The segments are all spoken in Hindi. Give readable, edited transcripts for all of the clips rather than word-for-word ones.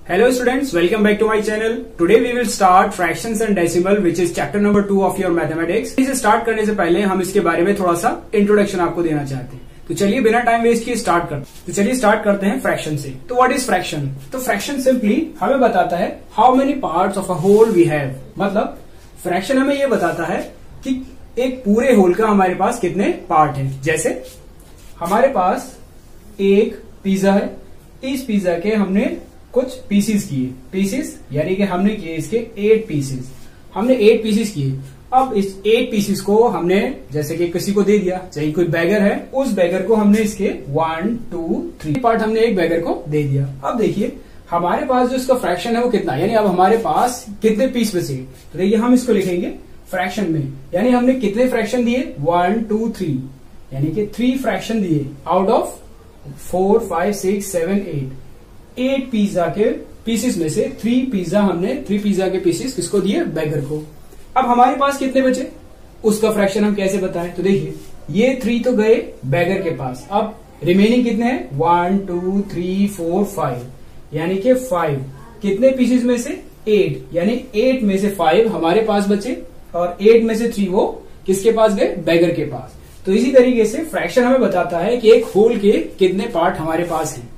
Hello students, welcome back to my channel. Today we will start fractions and decimal which is chapter number 2 of your mathematics. इसे स्टार्ट करने से पहले हम इसके बारे में थोड़ा सा इंट्रोडक्शन आपको देना चाहते हैं। तो चलिए बिना टाइम वेस्ट किए स्टार्ट करते हैं फ्रैक्शन से। तो व्हाट इज फ्रैक्शन? तो फ्रैक्शन सिंपली हमें बताता है how many parts of a whole we have. मतलब फ्रैक्शन हमें ये बताता है कि एक पूरे होल का हमारे पास कितने पार्ट हैं। जैसे हमारे पास एक पिज्जा है, इस पिज्जा के हमने कुछ पीसीस किए, पीसीस यानी कि हमने किए इसके 8 पीसीस, हमने 8 पीसीस किए। अब इस 8 पीसीस को हमने जैसे कि किसी को दे दिया, चाहे कोई बैगर है, उस बैगर को हमने इसके 1 2 3 पार्ट हमने एक बैगर को दे दिया। अब देखिए हमारे पास जो इसका फ्रैक्शन है वो कितना, यानी अब हमारे पास कितने पीस बचे। तो देखिए हम इसको लिखेंगे फ्रैक्शन में, यानी हमने कितने फ्रैक्शन दिए 1 2 3, यानी कि 3 फ्रैक्शन दिए आउट ऑफ 4 5 6 7 8 पिज्जा के पीसेस में से 3 पिज्जा के पीसेस किसको दिए, बैगर को। अब हमारे पास कितने बचे, उसका फ्रैक्शन हम कैसे बताएं। तो देखिए ये 3 तो गए बैगर के पास, अब रिमेनिंग कितने हैं 1 2 3 4 5, यानी कि 5 कितने पीसेस में से 8, यानी 8 में से 5 हमारे पास बचे और 8 में से 3 वो किसके पास गए, बैगर के पास। तो इसी तरीके से फ्रैक्शन हमें बताता है कि एक होल के कितने पार्ट हमारे पास हैं।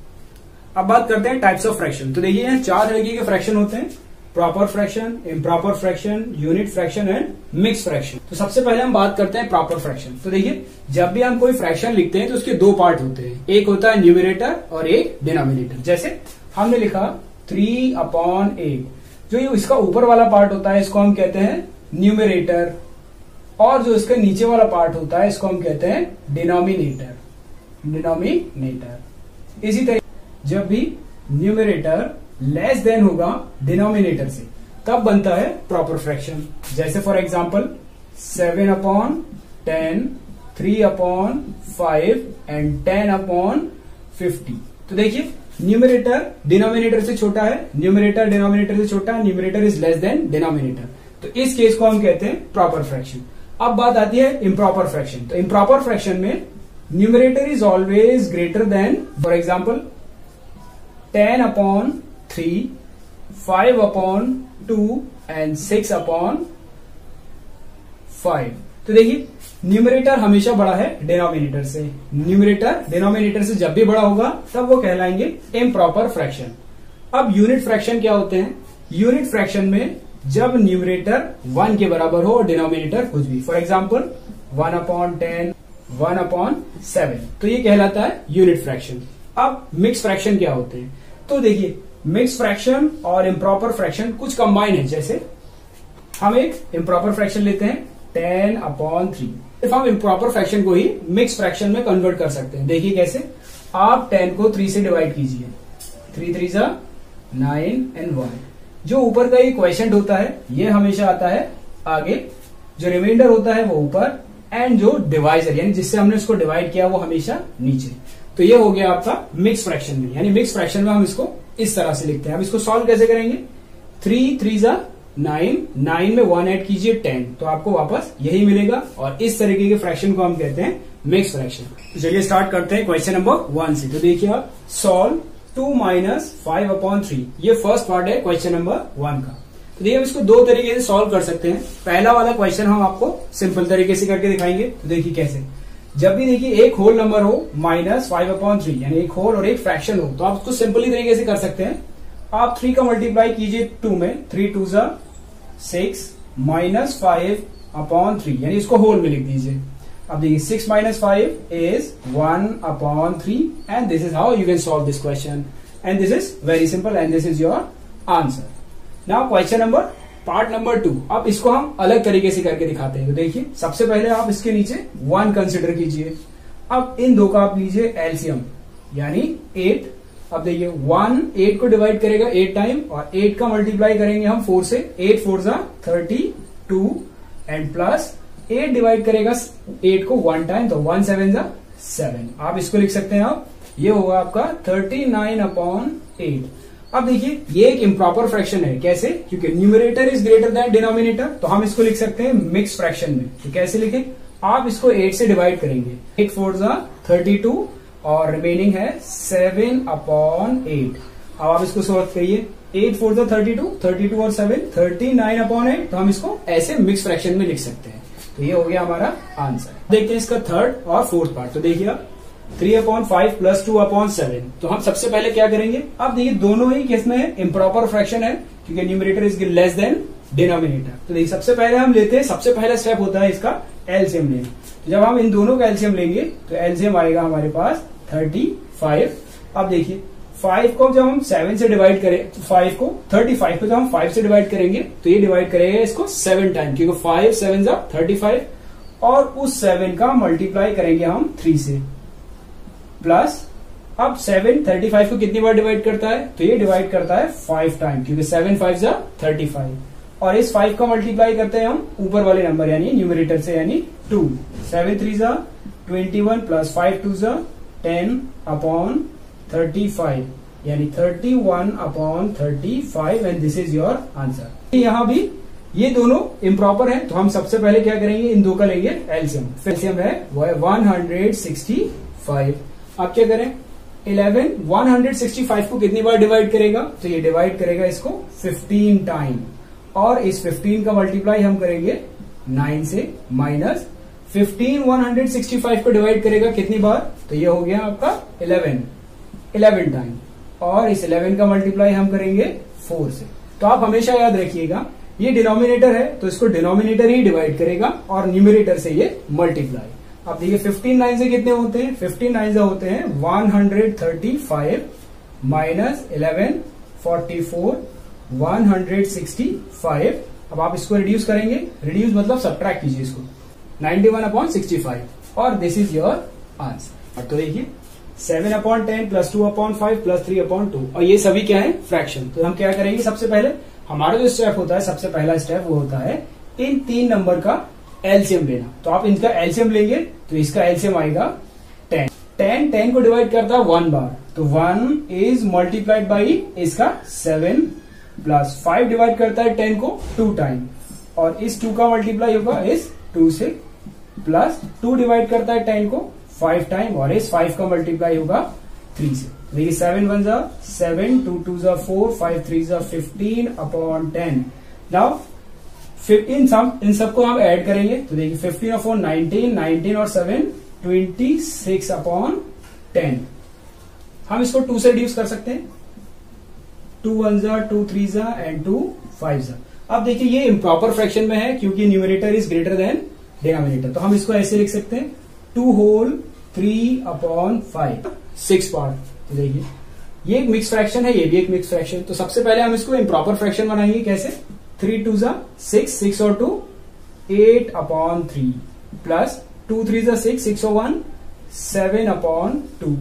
अब बात करते हैं टाइप्स ऑफ फ्रैक्शन। तो देखिए यहाँ 4 तरीके के फ्रैक्शन होते हैं, proper fraction, improper fraction, unit fraction and mix fraction. तो सबसे पहले हम बात करते हैं प्रॉपर फ्रैक्शन। तो देखिए जब भी हम कोई फ्रैक्शन लिखते हैं तो उसके 2 पार्ट होते हैं, एक होता है न्यूमरेटर और एक डिनोमिनेटर। जैसे हमने लिखा 3/8, जो ये इसका ऊपर वाला पार्ट होता है इसको हम कहते हैं न्यूमरेटर, और जो इसका नीचे वाला पार्ट होता है इसको हम कहते हैं डिनोमिनेटर। इसी तरह जब भी न्यूमरेटर लेस देन होगा डिनोमिनेटर से तब बनता है प्रॉपर फ्रैक्शन। जैसे फॉर एग्जांपल 7/10, 3/5 एंड 10/50। तो देखिए न्यूमरेटर डिनोमिनेटर से छोटा है, न्यूमरेटर डिनोमिनेटर से छोटा है, numerator is less than denominator. तो इस केस को हम कहते हैं प्रॉपर फ्रैक्शन। अब बात आती है इम्प्रॉपर फ्रैक्शन। तो इम्प्रॉपर फ्रैक्शन में numerator is always greater than, for example 10/3, 5/2 and 6/5। तो देखिए न्यूमरेटर हमेशा बड़ा है डिनोमिनेटर से, न्यूमरेटर डिनोमिनेटर से जब भी बड़ा होगा तब वो कहलाएंगे इम्प्रॉपर फ्रैक्शन। अब यूनिट फ्रैक्शन क्या होते हैं? यूनिट फ्रैक्शन में जब न्यूमरेटर 1 के बराबर हो और डिनोमिनेटर कुछ भी, फॉर एग्जांपल 1/10, 1/7, तो ये कहलाता है यूनिट फ्रैक्शन। अब मिक्स फ्रैक्शन क्या होते हैं? तो देखिए मिक्स फ्रैक्शन और इम्प्रॉपर फ्रैक्शन कुछ कंबाइन है। जैसे हम एक इम्प्रॉपर फ्रैक्शन लेते हैं 10/3, इफ हम इम्प्रॉपर फ्रैक्शन को ही मिक्स फ्रैक्शन में कन्वर्ट कर सकते हैं। देखिए कैसे, आप 10 को 3 से डिवाइड कीजिए, 3 3 9 एंड 1। जो ऊपर का ये क्वेश्चन होता है ये हमेशा आता है आगे, जो रिमाइंडर होता है वो ऊपर, एंड जो डिवाइजर यानी जिससे हमने उसको डिवाइड किया वो हमेशा नीचे। तो ये हो गया आपका मिक्स फ्रैक्शन में, यानी मिक्स फ्रैक्शन में हम इसको इस तरह से लिखते हैं। अब इसको सॉल्व कैसे करेंगे, 3 3 9, 9 में 1 ऐड कीजिए 10, तो आपको वापस यही मिलेगा। और इस तरीके के फ्रैक्शन को हम कहते हैं मिक्स फ्रैक्शन। तो चलिए स्टार्ट करते हैं क्वेश्चन नंबर 1 से। तो देखिए आप सॉल्व 2 - 5/3, ये फर्स्ट पार्ट है क्वेश्चन नंबर 1 का। तो देखिए हम इसको 2 तरीके से सॉल्व कर सकते हैं। पहला वाला क्वेश्चन हम आपको सिंपल तरीके से करके दिखाएंगे। तो देखिए कैसे, जब भी देखिए एक होल नंबर हो -5/3, यानी एक होल और एक फ्रैक्शन हो, तो आप उसको सिंपली तरीके से कर सकते हैं। आप 3 का मल्टीप्लाई कीजिए 2 में, 3 2 6 -5/3, यानी इसको होल में लिख दीजिए। अब देखिए 6 - 5 is 1/3 and this is how you can solve this question, and this is very simple and this is your answer. Now question number part number 2, अब इसको हम अलग तरीके से करके दिखाते हैं। तो देखिए सबसे पहले आप इसके नीचे 1 कंसिडर कीजिए। अब इन दो का आप लीजिए एलसीएम, यानी 8। अब देखिए 1 8 को डिवाइड करेगा 8 टाइम, और 8 का मल्टीप्लाई करेंगे हम 4 से, 8 4 32 एंड प्लस 8 डिवाइड करेगा 8 को 1 टाइम, तो 1 7 7। आप इसको लिख सकते हैं, आप ये होगा आपका 39/8। अब देखिए ये एक इम्प्रॉपर फ्रैक्शन है। कैसे? क्योंकि numerator is greater than denominator, तो हम इसको लिख सकते हैं मिक्स फ्रैक्शन में। तो कैसे लिखें, आप इसको 8 से डिवाइड करेंगे, 8 4 32 और रिमेनिंग है 7/8। अब आप इसको सॉल्व करिए। 8 4 32, 32 और 7 39/8। तो हम इसको ऐसे मिक्स फ्रैक्शन में लिख सकते हैं। तो ये हो गया हमारा आंसर। देखते हैं इसका थर्ड और फोर्थ पार्ट। तो देखिए 3/5 प्लस 2/7। तो हम सबसे पहले क्या करेंगे, अब देखिए दोनों ही केस में इम्प्रॉपर फ्रैक्शन है क्योंकि numerator is less than denominator. तो देखिए सबसे पहले हम लेते हैं, सबसे पहला स्टेप होता है इसका एलसीएम लेना। तो जब हम इन दोनों का एलसीएम लेंगे तो एलसीएम आएगा हमारे पास 35। अब देखिए 5 को जब हम 7 से डिवाइड करें, 5 को 35 को जब हम 5 से डिवाइड करेंगे तो ये डिवाइड करेगा इसको 7 टाइम, क्योंकि 5 7 जा 35 और उस 7 का मल्टीप्लाई करेंगे हम 3 से। प्लस अब 7 35 को कितनी बार डिवाइड करता है, तो ये डिवाइड करता है 5 टाइम, क्योंकि 7 5 जा 35 और इस 5 का मल्टीप्लाई करते हैं हम ऊपर वाले नंबर यानी न्यूमरेटर से, यानी 2। 7 3 जा 21 प्लस 5 2 जा 10/35 यानी 31/35 and this is your answer. यहां भी ये दोनों इम्प्रॉपर है, तो हम सबसे पहले क्या करेंगे, इन दो का लेंगे एलसीएम। एलसीएम है वो है 165। अब क्या करें, 11 165 को कितनी बार डिवाइड करेगा, तो ये डिवाइड करेगा इसको 15 टाइम और इस 15 का मल्टीप्लाई हम करेंगे 9 से। माइनस 15 165 को डिवाइड करेगा कितनी बार, तो ये हो गया आपका 11 टाइम और इस 11 का मल्टीप्लाई हम करेंगे 4 से। तो आप हमेशा याद रखिएगा ये डिनोमिनेटर है तो इसको डिनोमिनेटर ही डिवाइड करेगा और न्यूमरेटर से ये मल्टीप्लाई। अब देखिए 15 9 से कितने होते हैं, 15 9 से होते हैं 135 माइनस 11 44 165। अब आप इसको रिड्यूस करेंगे, रिड्यूस मतलब सब्ट्रैक्ट कीजिए इसको, 91/65 और दिस इज योर आंसर। तो देखिए 7/10 प्लस 2/5 प्लस 3/2 और ये सभी क्या है, फ्रैक्शन। तो हम क्या करेंगे, सबसे पहले हमारा जो स्टेप होता है, सबसे पहला स्टेप वो होता है इन 3 नंबर का एलसीएम लेना। तो आप इनका एलसीएम लेंगे तो इसका एलसीएम आएगा 10। 10 को डिवाइड करता है 1 बार, तो 1 इज मल्टीप्लाइड बाई इसका 7 प्लस 5 डिवाइड करता है 10 को 2 टाइम और इस 2 का मल्टीप्लाई होगा इस 2 से। प्लस 2 डिवाइड करता है 10 को 5 टाइम और इस 5 का मल्टीप्लाई होगा 3 से। देखिए 7 1 जा 7 2 2 जा 4 5 3 जा 15/10। नाउ इन सबको हम ऐड करेंगे तो देखिए 15/4 19 और 7 26/10। हम इसको 2 से रिड्यूस कर सकते हैं, 2 1 जा 2 3 जा एंड 2 5 जा। अब देखिए ये इम्प्रॉपर फ्रैक्शन में है क्योंकि numerator is greater than denominator, तो हम इसको ऐसे लिख सकते हैं 2 होल 3/5 6 पार्ट। तो देखिए ये एक मिक्स फ्रैक्शन है, ये भी एक मिक्स फ्रैक्शन। तो सबसे पहले हम इसको इम्प्रॉपर फ्रैक्शन बनाएंगे, कैसे, 3 2 जा 6 और 2 8/3 प्लस 2 3 जा 6 और 1 7/2।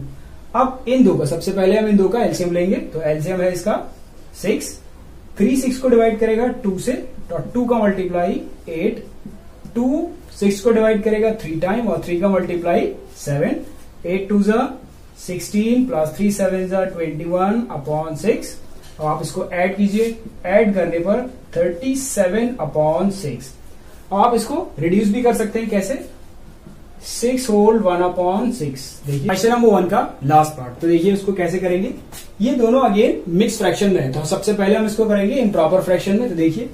अब इन दो का सबसे पहले हम इन दो का एलसीएम लेंगे, तो एलसीएम है इसका 6। 3 6 को डिवाइड करेगा 2 से तो 2 का मल्टीप्लाई 8, 2 6 को डिवाइड करेगा 3 टाइम और 3 का मल्टीप्लाई 7, 8 2 जा 16 प्लस 3 7 जा 21/6। और आप इसको ऐड कीजिए, ऐड करने पर 37/6। अब आप इसको रिड्यूस भी कर सकते हैं, कैसे, 6 होल 1/6। देखिए क्वेश्चन नंबर 1 का लास्ट पार्ट। तो देखिए उसको कैसे करेंगे, ये दोनों अगेन मिक्स फ्रैक्शन में है, तो सबसे पहले हम इसको करेंगे इम्प्रॉपर फ्रैक्शन में। तो देखिए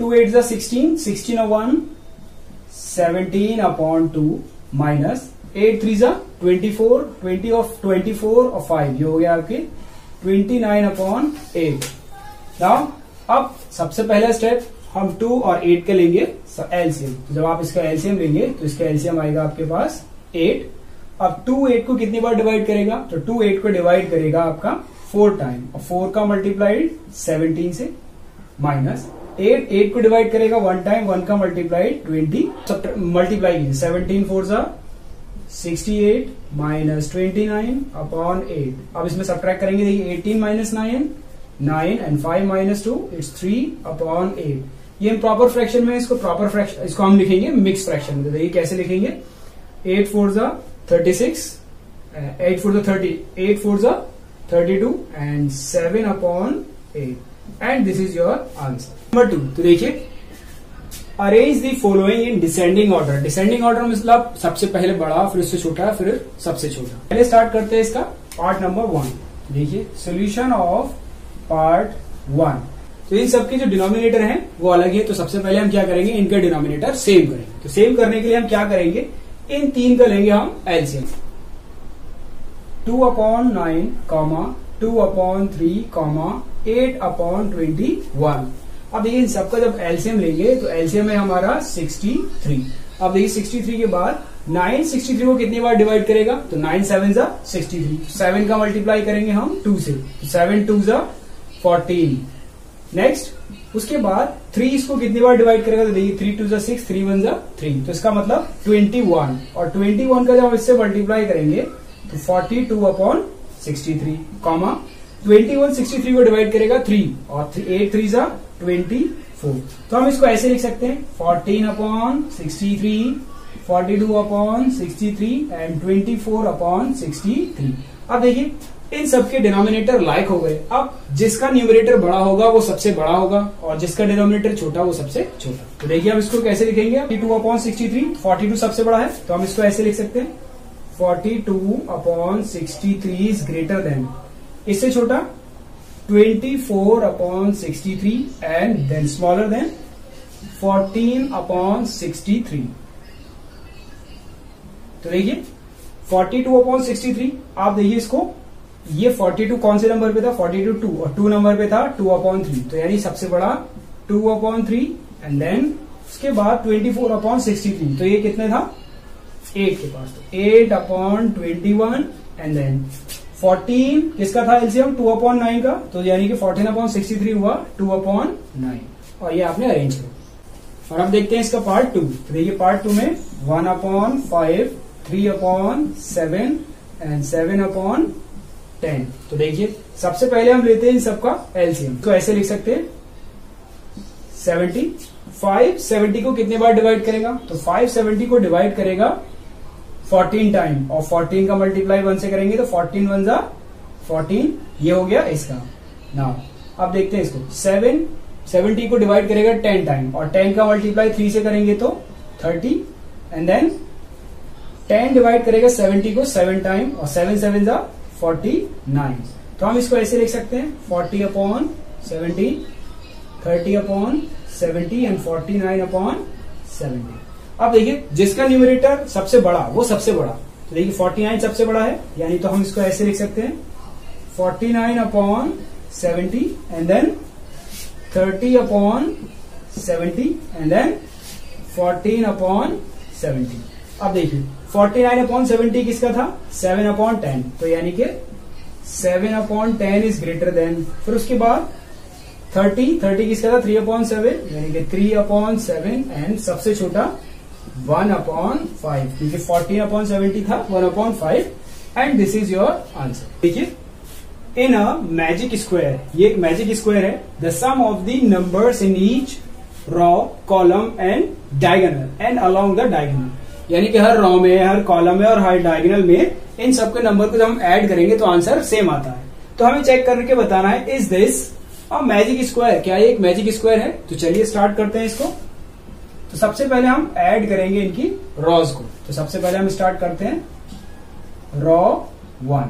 2 8 जा 16 16 और 1 17/2 माइनस 8 3 जा 24 24 और 5, ये हो गया आपके 29/8। नाउ अब सबसे पहला स्टेप हम 2 और 8 के लेंगे एलसीएम। तो जब आप इसका एलसीएम लेंगे तो इसका एलसीएम आएगा आपके पास 8। अब 2 8 को कितनी बार डिवाइड करेगा, तो 2 8 को डिवाइड करेगा आपका 4 टाइम और 4 का मल्टीप्लाइड 17 से। माइनस 8 को डिवाइड करेगा 1 टाइम, 1 का मल्टीप्लाइड 20, मल्टीप्लाई कीजिए 17 4 जा 68 माइनस 29/8। अब इसमें सब्ट्रैक्ट करेंगे, देखिए 18 माइनस 9 एंड 5 माइनस 2 इट्स 3/8। ये इम्प्रॉपर फ्रैक्शन में, इसको प्रॉपर फ्रैक्शन, इसको हम लिखेंगे मिक्स फ्रैक्शन में। तो देखिए कैसे लिखेंगे, 8 4 जा 36 8 4 जा 30 8 4 जा 32 and 7/8 and this is your answer. Number 2, तो देखिए arrange the following in descending order. Descending order मतलब सबसे पहले बड़ा, फिर उससे छोटा, फिर सबसे छोटा। पहले स्टार्ट करते हैं इसका पार्ट नंबर 1। देखिए सॉल्यूशन ऑफ पार्ट 1। तो इन सबके जो डिनोमिनेटर हैं वो अलग है, तो सबसे पहले हम क्या करेंगे, इनके डिनोमिनेटर सेम करेंगे। तो सेम करने के लिए हम क्या करेंगे, इन तीन का लेंगे हम एलसीएम। 2/9, 2/3, 8/21। अब देखिए इन सबका जब एलसीएम लेंगे तो एलसीएम है हमारा 63। अब देखिए 63 के बाद 9 63 को कितनी बार डिवाइड करेगा, तो 9 7 जा 63, 7 का मल्टीप्लाई करेंगे हम 2 से, तो 7 2 जा 14। नेक्स्ट उसके बाद 3 इसको कितनी बार डिवाइड करेगा, तो देखिए 3 2 जा 6, 3 1 जा 3, तो इसका मतलब 21। और 21 का जब हम इससे मल्टीप्लाई करेंगे तो 42/63, 21 63 को डिवाइड करेगा 3, और 8 3 जा 24। तो हम इसको ऐसे लिख सकते हैं 14/63, 42/63 एंड 24/63। अब देखिए इन सबके डिनोमिनेटर लाइक हो गए। अब जिसका न्यूमरेटर बड़ा होगा वो सबसे बड़ा होगा, और जिसका डिनोमिनेटर छोटा वो सबसे छोटा। तो देखिए हम इसको कैसे लिखेंगे, 42/63, 42 सबसे बड़ा है तो हम इसको ऐसे लिख सकते हैं 42/63 इज ग्रेटर देन, इससे छोटा 24/63 एंड देन स्मॉलर देन 14/63। तो देखिए 42/63, आप देखिए इसको, ये 42 कौन से नंबर पे था, 42 2, और 2 नंबर पे था 2/3, तो यानी सबसे बड़ा 2/3 एंड देन उसके बाद 24/63, तो ये कितने था 8 के पास, तो 8/21 एंड देन 14 किसका था एलसीएम 2/9 का, तो यानी कि 14/63 हुआ 2/9, और ये आपने अरेंज करो। और अब देखते हैं इसका पार्ट 2। तो देखिए पार्ट 2 में 1/5, 3/7 एंड 7/10। तो देखिए सबसे पहले हम लेते हैं इन सबका एलसीएम, तो ऐसे लिख सकते हैं 70 को कितने बार डिवाइड करेगा, तो 5 70 को डिवाइड करेगा 14 टाइम, और 14 का मल्टीप्लाई 1 से करेंगे तो 14 1 जा 14, ये हो गया इसका। नाउ अब देखते हैं इसको, 70 को डिवाइड करेगा 10 टाइम, और 10 का मल्टीप्लाई 3 से करेंगे तो 30, एंड देन 10 डिवाइड करेगा 70 को 7 टाइम, और 7 7 जा 49। तो हम इसको ऐसे लिख सकते हैं 40/70, 30/70 एंड 49/70। अब देखिए जिसका न्यूमरेटर सबसे बड़ा वो सबसे बड़ा, तो देखिए 49 सबसे बड़ा है, यानी तो हम इसको ऐसे लिख सकते हैं 49/70 एंड देन 30/70 एंड देन 14/70। अब देखिए 49/70 किसका था, 7/10, तो यानी कि 7/10 इज ग्रेटर देन। फिर उसके बाद 30 किसका था, 3/7, यानी कि 3/7 एंड सबसे छोटा 1/5, क्योंकि 14/70 था 1/5, and this is your answer. देखिए इन अ मैजिक स्क्वायर, ये एक मैजिक स्क्वायर है, the sum of the numbers in each row column and diagonal and along the diagonal, यानी कि हर रॉ में, हर कॉलम में और हर डायगोनल में इन सबके नंबर को जब हम ऐड करेंगे तो आंसर सेम आता है। तो हमें चेक करके बताना है is this a magic square, क्या ये एक मैजिक स्क्वायर है। तो चलिए स्टार्ट करते हैं इसको। तो सबसे पहले हम ऐड करेंगे इनकी रॉज को, तो सबसे पहले हम स्टार्ट करते हैं रॉ 1।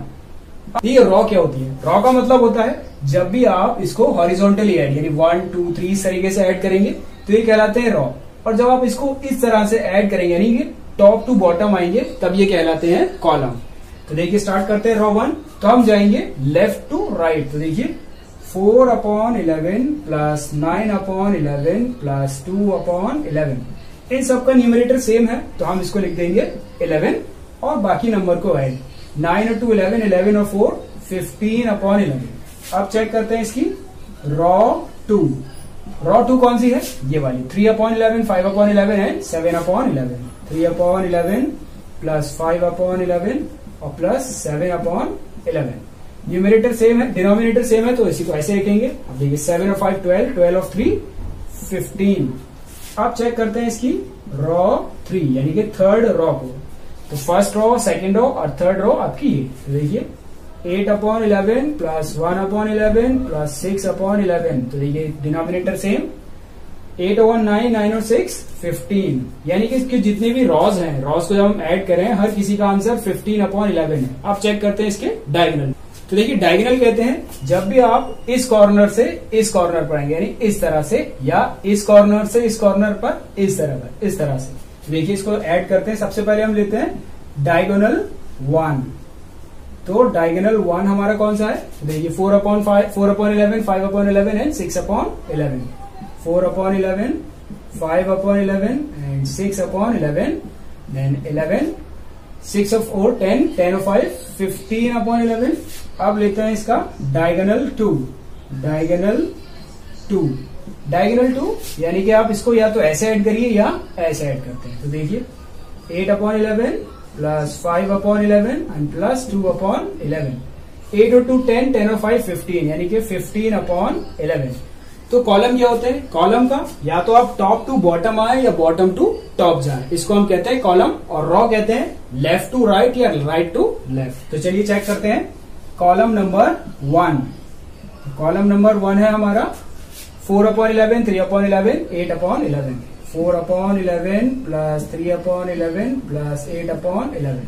ये रॉ क्या होती है, रॉ का मतलब होता है जब भी आप इसको हॉरिजॉन्टली ऐड, यानी 1 2 3 इस तरीके से ऐड करेंगे तो ये कहलाते हैं रॉ, और जब आप इसको इस तरह से ऐड करेंगे यानी कि टॉप टू बॉटम आएंगे तब ये कहलाते हैं कॉलम। तो देखिए स्टार्ट करते हैं रॉ 1, तो हम जाएंगे लेफ्ट टू राइट, तो देखिए 4/11 प्लस 9/11 प्लस 2/11, इन सबका न्यूमरेटर सेम है तो हम इसको लिख देंगे 11, और बाकी नंबर को ऐड 9 और 2 11, 11 और 4 15/11। अब चेक करते हैं इसकी रॉ 2। रॉ 2 कौन सी है, ये वाली 3/11, 5/11 एंड 7/11, 3/11 प्लस 5/11 और प्लस 7/11। न्यूमरेटर सेम है, डिनोमिनेटर सेम है, तो इसी को ऐसे लिखेंगे। अब देखिए 7 और 5 12, 12 और 3 15। अब चेक करते हैं इसकी रॉ 3 यानी कि थर्ड रॉ को, तो फर्स्ट रो, सेकंड रो और थर्ड रो आपकी ये। तो देखिए 8/11 प्लस 1/11 प्लस 6/11, तो देखिए डिनोमिनेटर सेम, 8 और 9, 9 और 6 15, यानी कि इसके जितने भी रॉज हैं, रॉज को जब हम ऐड करें हर किसी का आंसर 15/11 है। अब चेक करते हैं इसके डायगोनल। तो देखिए डायगोनल कहते हैं जब भी आप इस कॉर्नर से इस कॉर्नर पर आएंगे, यानी इस तरह से, या इस कॉर्नर से इस कॉर्नर पर इस तरह से। तो देखिए इसको ऐड करते हैं। सबसे पहले हम लेते हैं डायगोनल 1। तो डायगोनल 1 हमारा कौन सा है? देखिए 4/5, 4/11, 5/11 and 6/11। 4/11, 5/11 and 6/11, then 11, 6 of 4, 10, 10 of 5, 15/11। अब लेते हैं इसका डायगोनल 2। डायगोनल 2 यानी कि आप इसको या तो ऐसे ऐड करिए या ऐसे ऐड करते हैं। तो देखिए 8/11 प्लस 5/11 एंड प्लस 2/11। 8 और 2 10, 10 और 5 15, यानी कि 15/11। तो कॉलम क्या होते हैं? कॉलम का या तो आप टॉप टू बॉटम आए या बॉटम टू टॉप जाए, इसको हम कहते हैं कॉलम। और रॉ कहते हैं लेफ्ट टू राइट या राइट टू लेफ्ट। तो चलिए चेक करते हैं कॉलम नंबर 1। कॉलम नंबर 1 है हमारा 4/11, 3/11, 8/11। 4/11 प्लस 3/11 प्लस 8/11।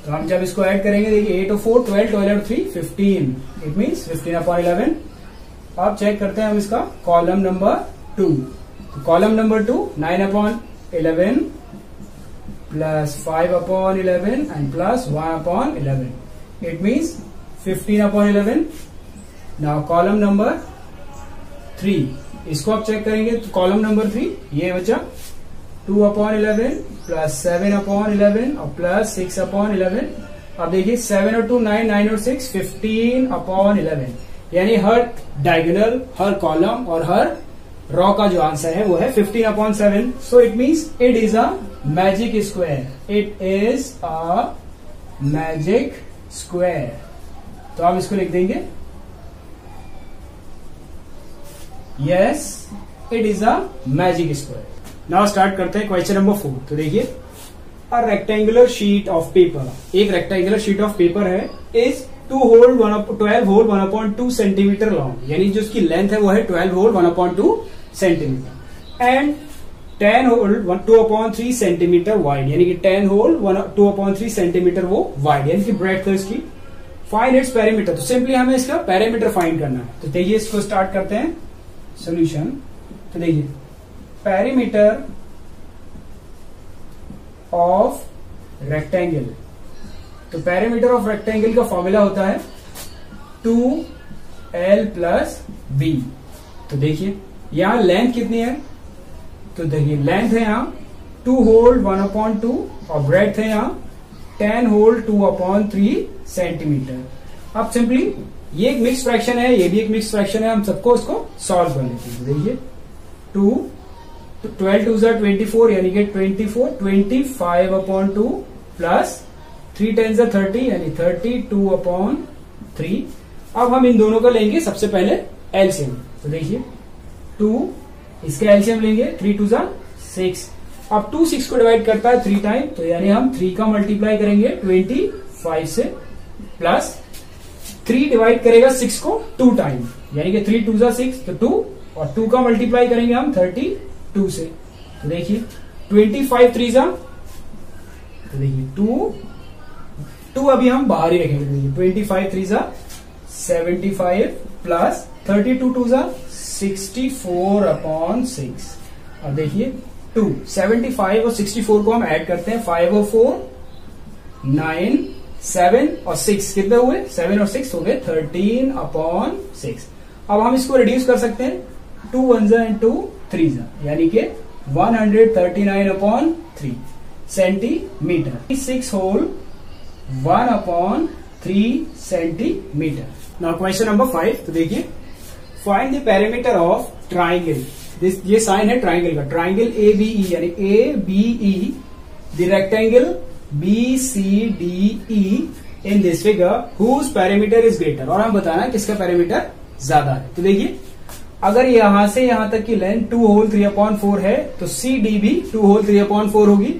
तो हम जब इसको ऐड करेंगे, देखिए 8 और 4 12, 12 और 3 15, इट मीन्स 15/11। अब चेक करते हैं हम इसका कॉलम नंबर 2। तो column number 2 9/11 plus 5/11 and plus 1/11, it means 15/11। Now column number 3, इसको आप चेक करेंगे तो कॉलम नंबर 3 ये बचा 2/11 प्लस 7/11 और प्लस 6/11। अब देखिए 7 और 2 9, 9 और 6 15/11, यानी हर डायगोनल, हर कॉलम और हर रॉ का जो आंसर है वो है 15/7। So it means it is a magic square. It is a magic square. तो आप इसको लिख देंगे yes it is a magic square. Now start करते हैं क्वेश्चन नंबर 4। तो देखिए a rectangular sheet of paper, एक रेक्टेंगुलर शीट ऑफ पेपर है, इज 12 होल 1/2 सेंटीमीटर लॉन्ग, यानी जो उसकी लेंथ है वो है 12 whole 1/2 centimetre, and 10 whole 2/3 centimetre wide, यानी कि 10 होल 2/3 सेंटीमीटर वो वाइड, यानी कि ब्रेड्थ है इसकी। Find its perimeter. तो सिंपली हमें इसका पेरीमीटर फाइंड करना है। तो देखिए इसको स्टार्ट करते हैं सोल्यूशन। तो देखिए पेरीमीटर ऑफ रेक्टेंगल, तो पेरीमीटर ऑफ रेक्टेंगल का फॉर्मूला होता है 2l प्लस b। तो देखिए यहां लेंथ कितनी है? तो देखिए लेंथ है यहां 2 होल 1/2 और ब्रेड्थ है यहां 10 होल 2/3 सेंटीमीटर। अब सिंपली ये एक मिक्स फ्रैक्शन है, ये भी एक मिक्स फ्रैक्शन है, हम सबको इसको सॉल्व कर लेते हैं। देखिए 12 2 24, यानी कि 24 25/2 प्लस 3 10 30, यानी 32/3। अब हम इन दोनों का लेंगे सबसे पहले एलसीएम। तो देखिए 2 इसका एलसीएम लेंगे, 3 2 6। अब 2 6 को डिवाइड करता है 3 टाइम, तो यानी हम 3 का मल्टीप्लाई करेंगे 25 से, प्लस 3 डिवाइड करेगा 6 को 2 टाइम, यानी कि 3 2 6, तो 2, और 2 का मल्टीप्लाई करेंगे हम 32 से। तो देखिए 25 3 तो देखिए 2 अभी हम बाहर ही रखेंगे। देखिए 25 3 75 प्लस 32 2 64/6। अब देखिए 2 75 और 64 को हम ऐड करते हैं, 5 और 4 9, 7 और 6 कितने हुए? 7 और 6 हो गए 13/6। अब हम इसको रिड्यूस कर सकते हैं, 2 1 एंड 2 3, यानी कि 139/3 centimetre. 6 whole 1/3 centimetre. Now question number 5। तो देखिए find the perimeter of triangle. ये साइन है ट्राइंगल का, ट्राइंगल ABE, यानी ABE, the rectangle BCDE in this figure whose perimeter is greater. और हम बताना किसका पेरीमीटर ज्यादा है। तो देखिए अगर यहां से यहां तक की लेंथ 2 होल 3/4 है, तो CD भी 2 होल 3/4 होगी।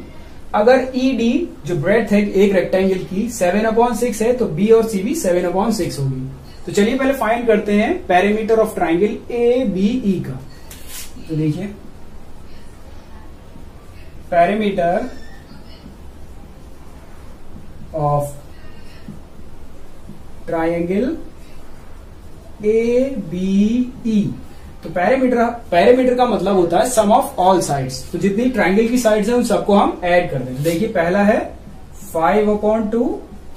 अगर ED जो ब्रेड्थ है एक रेक्टेंगल की 7/6 है, तो B और C भी 7/6 होगी। तो चलिए पहले फाइंड करते हैं पेरीमीटर ऑफ ट्राइंगल ABE का। तो देखिए पेरीमीटर ऑफ ट्राइंगल ABE। तो पैरामीटर का मतलब होता है सम ऑफ ऑल साइड्स। तो जितनी ट्राइंगल की साइड्स हैं उन सबको हम ऐड कर दें। तो देखिए पहला है 5/2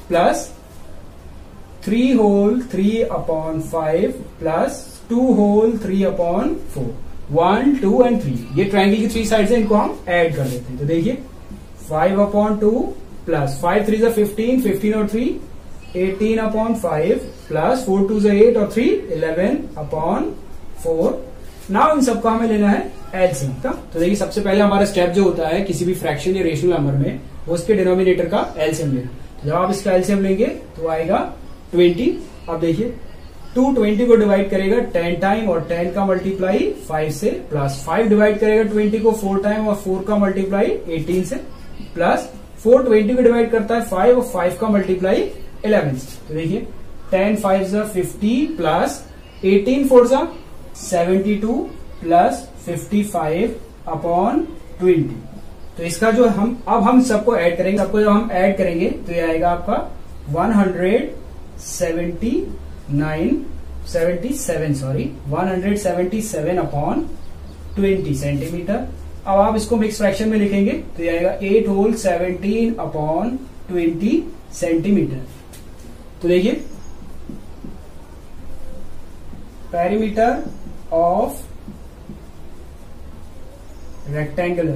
plus 3 whole 3/5 plus 2 whole 3/4। 1, 2 and 3 ये ट्राइंगल की 3 साइड्स हैं, इनको हम ऐड कर देते हैं। तो देखिए 5/2 प्लस 5 3 15, 15 और 3 18/5 प्लस 4 2 8 और 3 11/4। नाउ इन सबका हमें लेना है एलसीएम का। तो देखिए सबसे पहले हमारा स्टेप जो होता है किसी भी फ्रैक्शन या रेशनल नंबर में, वो उसके डिनोमिनेटर का एलसीएम लेना। तो जब आप इसका एलसीएम लेंगे तो आएगा 20। अब देखिए 2 20 को डिवाइड करेगा 10 टाइम और 10 का मल्टीप्लाई 5 से, प्लस 5 डिवाइड करेगा 20 को 4 टाइम और 4 का मल्टीप्लाई 18 से, प्लस 4 20 को डिवाइड करता है 5 और 5 का मल्टीप्लाई 11 से। तो देखिए 10 5 जा 50 प्लस 18 4 जा 72 प्लस 55/20। तो इसका जो अब हम सबको ऐड करेंगे, सबको जब हम ऐड करेंगे तो ये आएगा आपका 177 सेंटीमीटर। अब आप इसको मिक्स फ्रैक्शन में लिखेंगे तो ये आएगा 8 होल 17/20 सेंटीमीटर। तो देखिए पेरीमीटर ऑफ रेक्टेंगल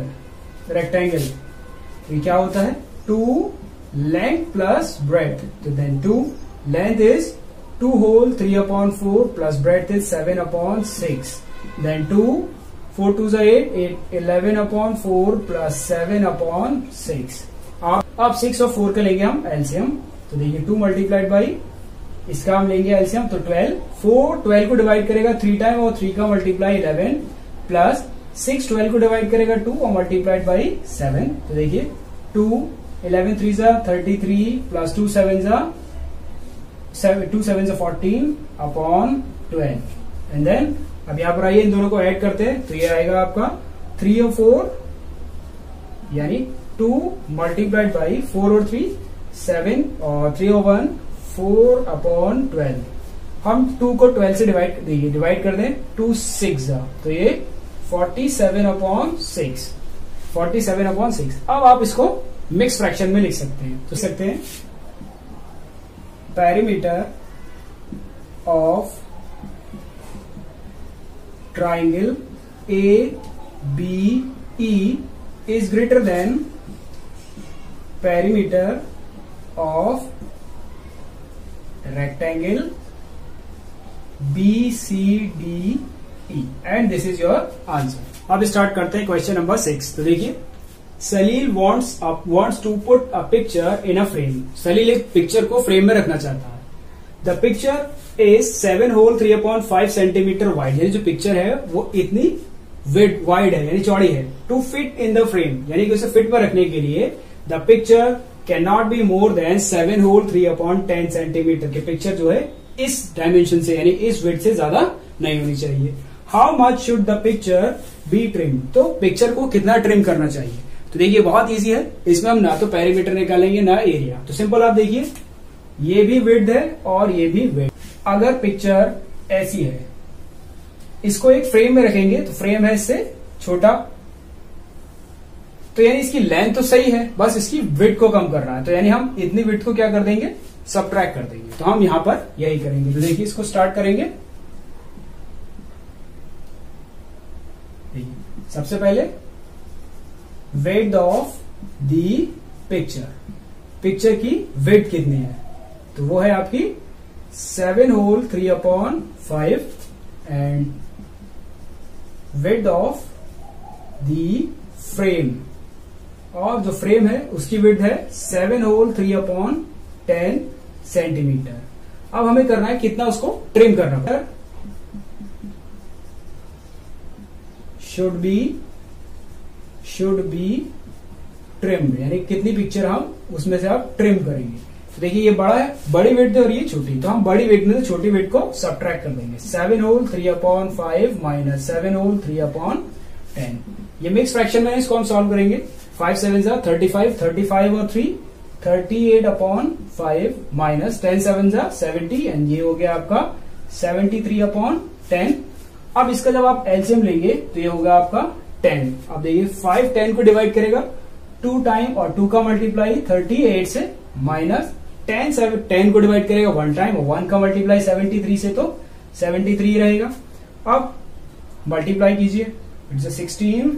ये क्या होता है 2 लेंथ प्लस ब्रेथ। तो then 2 length is 2 whole 3/4 plus breadth is 7/6। Then 2 4 2 8 11/4 plus 7/6। अब 6 और 4 का लेंगे हम एलसीएम। तो देखिए 2 मल्टीप्लाइड बाई इसका हम लेंगे एलसीएम तो 12। 4 12 को डिवाइड करेगा 3 टाइम और 3 का मल्टीप्लाई 11, प्लस 6 12 को डिवाइड करेगा 2 और मल्टीप्लाइड बाई 7। तो देखिए 2 11 3 जा 33 प्लस 2 7 जा 14/12 एंड देन अब यहां पर आइए इन दोनों को ऐड करते हैं। तो ये आएगा आपका 3 और 4 यानी 2 मल्टीप्लाइड बाई 4 और 3 7 और 3 और 1 4/12। हम 2 को 12 से डिवाइड कर दें 2 6 जा तो ये 47/6। अब आप इसको मिक्स फ्रैक्शन में लिख सकते हैं। तो सकते हैं perimeter of triangle ABE is greater than perimeter of rectangle BCDE and this is your answer। अब स्टार्ट करते हैं क्वेश्चन नंबर 6। तो देखिए सलील wants to put a picture in a frame। सलील एक पिक्चर को फ्रेम में रखना चाहता है। The picture is 7 whole 3/5 centimetre wide, यानी जो पिक्चर है वो इतनी वाइड है यानी चौड़ी है। To fit in the frame यानी कि उसे फिट पर रखने के लिए the picture can not be more than 7 whole 3/10 centimetre के पिक्चर जो है इस डायमेंशन से यानी इस विड्थ से ज्यादा नहीं होनी चाहिए। How much should the picture be trim, तो पिक्चर को कितना ट्रिम करना चाहिए। तो देखिए बहुत इजी है, इसमें हम ना तो पेरीमीटर निकालेंगे ना एरिया। तो सिंपल आप देखिए ये भी विड्थ है और ये भी विड्थ। अगर पिक्चर ऐसी है इसको एक फ्रेम में रखेंगे तो फ्रेम है इससे छोटा, तो यानी इसकी लेंथ तो सही है, बस इसकी विड्थ को कम करना है। तो यानी हम इतनी विड्थ को क्या कर देंगे सबट्रैक्ट कर देंगे। तो हम यहां पर यही करेंगे। तो देखिए इसको स्टार्ट करेंगे। सबसे पहले विड्थ ऑफ दी पिक्चर की विड्थ कितनी है, तो वो है आपकी 7 whole 3/5 and width of the frame, और जो फ्रेम है उसकी विड्थ है 7 होल 3/10 सेंटीमीटर। अब हमें करना है कितना उसको ट्रिम करना है। शुड बी ट्रिम्ड यानी कितनी पिक्चर हम उसमें से आप ट्रिम करेंगे। तो देखिए ये बड़ा है, बड़ी विड्थ है और ये छोटी, तो हम बड़ी विड्थ में से छोटी विड्थ को सबट्रैक्ट कर देंगे। 7 होल 3/5 माइनस 7 होल 3/10। ये मिक्स फ्रैक्शन में इसको हम सॉल्व करेंगे। 5 7 35 35 और 3 38/5 माइनस 10 7 जा 70 एंड ये हो गया आपका 73/10। अब इसका जब आप एलसीएम लेंगे तो ये होगा आपका 10। अब देखिए 5 10 को डिवाइड करेगा 2 टाइम और 2 का मल्टीप्लाई 38 से, माइनस 10 को डिवाइड करेगा 1 टाइम और 1 का मल्टीप्लाई 73 से, तो 73 रहेगा। अब मल्टीप्लाई कीजिए, इट्स 16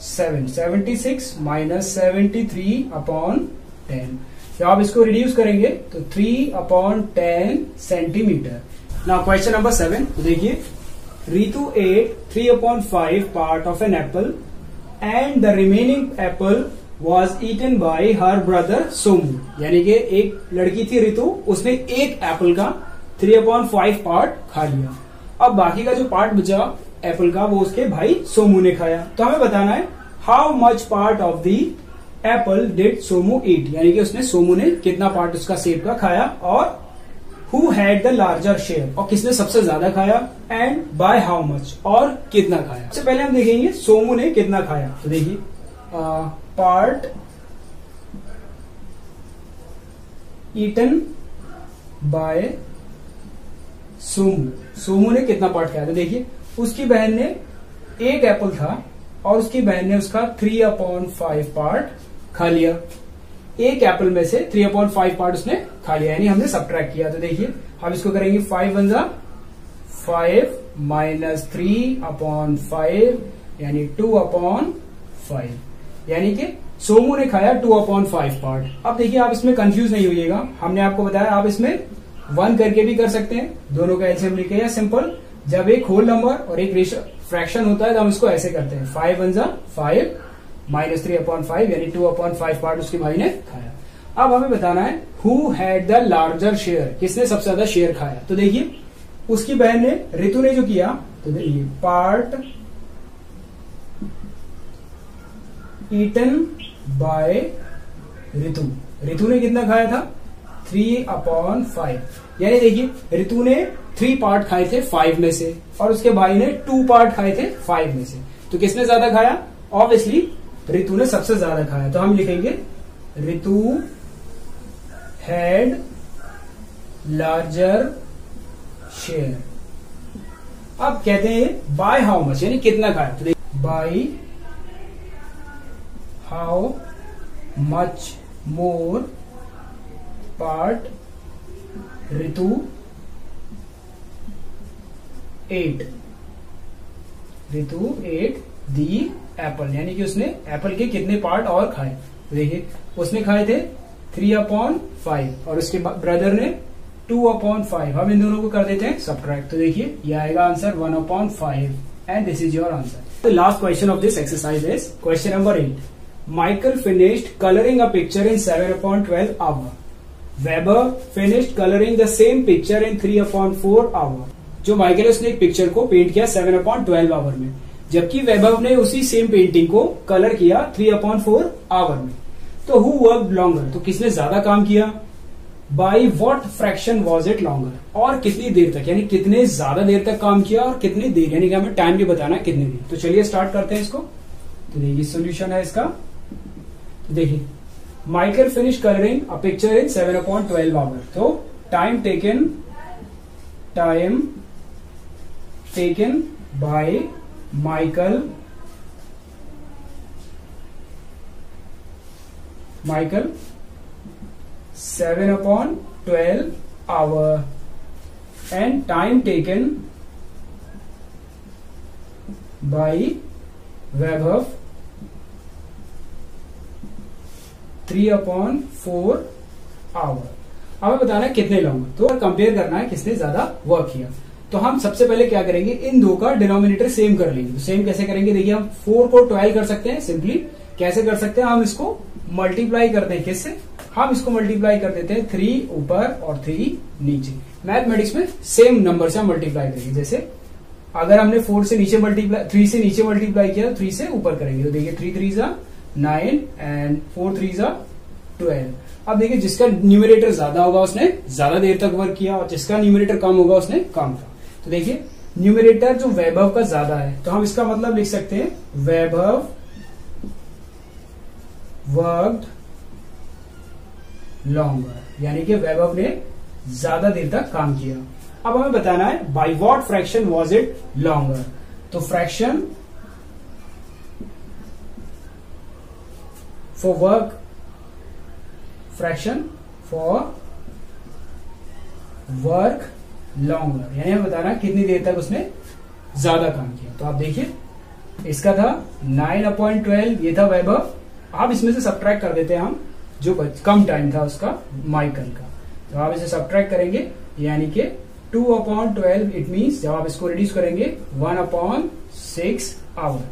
76 माइनस 73/10। जब आप इसको रिड्यूस करेंगे तो 3/10 सेंटीमीटर। नाउ क्वेश्चन नंबर 7 देखिए, Ritu ate 3/5 part of an apple and the remaining apple was eaten by her brother Somu। यानी कि एक लड़की थी रितु, उसने एक एप्पल का 3/5 पार्ट खा लिया। अब बाकी का जो पार्ट बचा एप्पल का वो उसके भाई सोमू ने खाया। तो हमें बताना है how much part of the apple did Somu eat, यानी कि उसने सोमू ने कितना पार्ट उसका सेब का खाया, और who had the larger share, और किसने सबसे ज्यादा खाया, एंड बाय हाउ मच, और कितना खाया। सबसे पहले हम देखेंगे सोमू ने कितना खाया। तो देखिए part eaten by Somu, Somu ने कितना पार्ट खाया। तो देखिए उसकी बहन ने एक एप्पल था और उसकी बहन ने उसका 3/5 पार्ट खा लिया। एक एप्पल में से 3/5 पार्ट उसने खा लिया, यानी हमने सब्ट्रैक्ट किया। तो देखिए हम इसको करेंगे 5 1 जा 5 माइनस 3/5 यानी 2/5, यानी कि सोमू ने खाया 2/5 पार्ट। अब देखिए आप इसमें कंफ्यूज नहीं होइएगा, हमने आपको बताया आप इसमें 1 करके भी कर सकते हैं, दोनों का एलसीएम लेके, या सिंपल जब एक होल नंबर और एक फ्रैक्शन होता है तो हम इसको ऐसे करते हैं 5 1 जा 5 माइनस 3/5 यानी 2/5 पार्ट उसके भाई ने खाया। अब हमें बताना है who had the larger share, किसने सबसे ज्यादा शेयर खाया। तो देखिए उसकी बहन ने, रितु ने जो किया, तो देखिए part eaten by Ritu, Ritu ने कितना खाया था 3/5, यानी देखिए रितु ने 3 पार्ट खाए थे 5 में से और उसके भाई ने 2 पार्ट खाए थे 5 में से। तो किसने ज्यादा खाया, ऑब्वियसली रितु ने सबसे ज्यादा खाया। तो हम लिखेंगे रितु हैड लार्जर शेयर। अब कहते हैं बाय हाउ मच, यानी कितना खाया। तो by how much more part Ritu at the Apple, यानी कि उसने एप्पल के कितने पार्ट और खाए। देखिए उसने खाए थे 3/5 और उसके ब्रदर ने 2/5। हम इन दोनों को कर देते हैं सब्ट्रैक्ट। तो देखिए ये आएगा answer 1/5 and this is your answer. The last question of this exercise is question number 8। Michael finished coloring a picture in 7/12 hour. Weber finished coloring the same picture in 3/4 hour. जो माइकल है उसने एक पिक्चर को पेंट किया 7/12 आवर में, जबकि वैभव ने उसी सेम पेंटिंग को कलर किया 3/4 आवर में। तो हु वर्कड लॉन्गर, तो किसने ज्यादा काम किया। Bye what fraction was it longer, और कितनी देर तक, यानी कितने ज्यादा देर तक काम किया और कितनी देर, यानी कि हमें टाइम भी बताना है कितनी देर। तो चलिए स्टार्ट करते हैं इसको। तो देखिए सोल्यूशन है इसका। देखिए Michael finish colouring a picture in 7/12 hour. तो time taken by Michael 7/12 hour and time taken by Vaibhav 3/4 hour। हमें बताना है कितने लॉन्ग, तो कंपेयर करना है किसने ज्यादा वर्क किया। तो हम सबसे पहले क्या करेंगे, इन दो का डिनोमिनेटर सेम कर लेंगे। तो सेम कैसे करेंगे, देखिए हम 4 को 12 कर सकते हैं। सिंपली कैसे कर सकते हैं, हम इसको मल्टीप्लाई करते हैं किससे, हम इसको मल्टीप्लाई कर देते हैं 3 ऊपर और 3 नीचे। मैथमेटिक्स में सेम नंबर से हम मल्टीप्लाई करेंगे। जैसे अगर हमने 4 से नीचे मल्टीप्लाई, 3 से नीचे मल्टीप्लाई किया तो 3 से ऊपर करेंगे। तो देखिए 3 3 जा 9 एंड 4 3 जा 12। अब देखिए जिसका न्यूमरेटर ज्यादा होगा उसने ज्यादा देर तक वर्क किया और जिसका न्यूमरेटर कम होगा उसने कम था। तो देखिए न्यूमरेटर जो वैभव का ज्यादा है, तो हम इसका मतलब लिख सकते हैं वैभव वर्कड लॉन्गर, यानी कि वैभव ने ज्यादा देर तक काम किया। अब हमें बताना है by what fraction was it longer. तो fraction for work, fraction for work longer, यानी हमें बताना कितनी देर तक उसने ज्यादा काम किया। तो आप देखिए इसका था 9/12, ये था वैभव। आप इसमें से सब्ट्रैक्ट कर देते हैं हम, जो कम टाइम था उसका माइकल का। तो आप इसे सब्ट्रैक्ट करेंगे, यानी कि 2/12, इट मीन्स जब आप इसको रिड्यूस करेंगे 1/6 आवर।